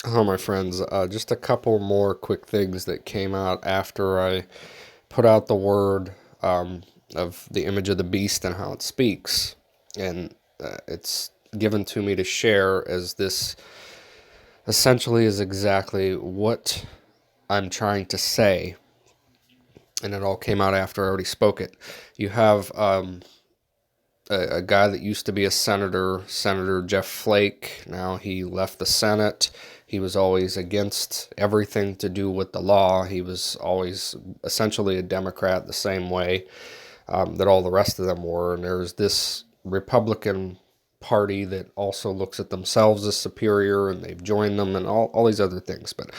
Hello, my friends. Just a couple more quick things that came out after I put out the word of the image of the beast and how it speaks. And it's given to me to share as this essentially is exactly what I'm trying to say. And it all came out after I already spoke it. You have a guy that used to be a senator, Senator Jeff Flake. Now he left the Senate. He was always against everything to do with the law. He was always essentially a Democrat the same way that all the rest of them were. And there's this Republican party that also looks at themselves as superior, and they've joined them and all these other things. But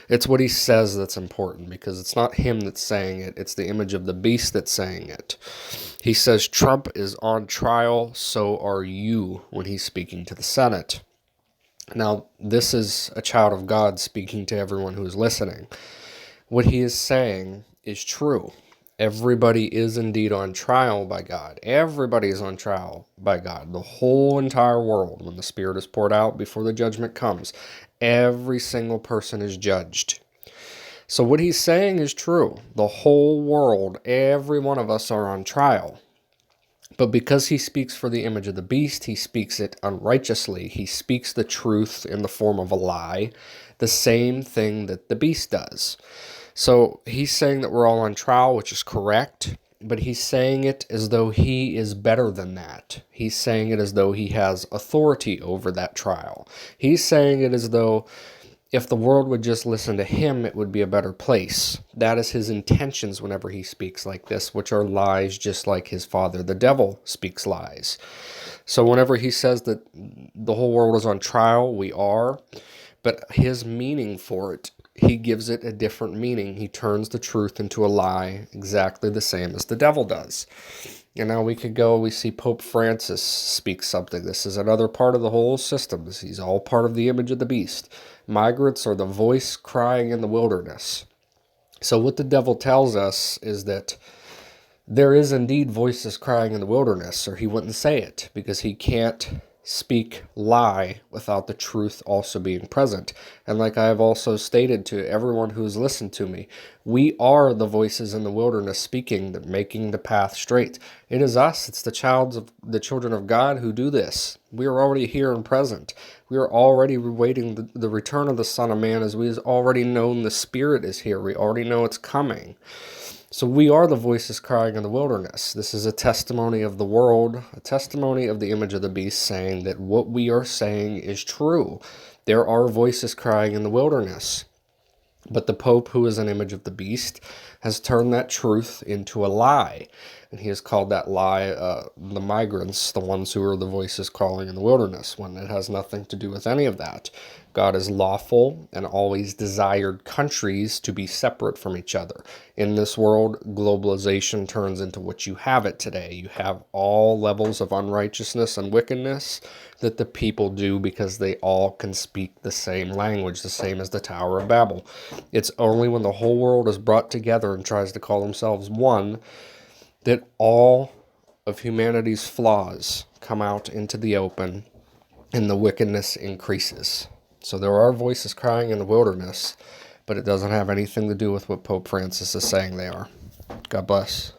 it's what he says that's important, because it's not him that's saying it. It's the image of the beast that's saying it. He says Trump is on trial, so are you, when he's speaking to the Senate. Now, this is a child of God speaking to everyone who is listening. What he is saying is true. Everybody is indeed on trial by God. Everybody is on trial by God. The whole entire world, when the Spirit is poured out before the judgment comes, every single person is judged. So what he's saying is true. The whole world, every one of us are on trial. But because he speaks for the image of the beast, he speaks it unrighteously. He speaks the truth in the form of a lie, the same thing that the beast does. So he's saying that we're all on trial, which is correct, but he's saying it as though he is better than that. He's saying it as though he has authority over that trial. He's saying it as though if the world would just listen to him, it would be a better place. That is his intentions whenever he speaks like this, which are lies, just like his father, the devil, speaks lies. So whenever he says that the whole world is on trial, we are, but his meaning for it, he gives it a different meaning. He turns the truth into a lie, exactly the same as the devil does. And now we see Pope Francis speak something. This is another part of the whole system. He's all part of the image of the beast. Migrants are the voice crying in the wilderness. So what the devil tells us is that there is indeed voices crying in the wilderness, or he wouldn't say it, because he can't speak lie without the truth also being present. And like I have also stated to everyone who has listened to me, we are the voices in the wilderness speaking, that making the path straight. It is us, it's the children of God who do this. We are already here and present. We are already waiting the return of the Son of Man, as we have already known the Spirit is here. We already know it's coming. So we are the voices crying in the wilderness. This is a testimony of the world, a testimony of the image of the beast, saying that what we are saying is true. There are voices crying in the wilderness. But the Pope, who is an image of the beast, has turned that truth into a lie. And he has called that lie the migrants, the ones who are the voices calling in the wilderness, when it has nothing to do with any of that. God is lawful and always desired countries to be separate from each other. In this world, globalization turns into what you have it today. You have all levels of unrighteousness and wickedness that the people do because they all can speak the same language, the same as the Tower of Babel. It's only when the whole world is brought together and tries to call themselves one that all of humanity's flaws come out into the open and the wickedness increases. So there are voices crying in the wilderness, but it doesn't have anything to do with what Pope Francis is saying they are. God bless.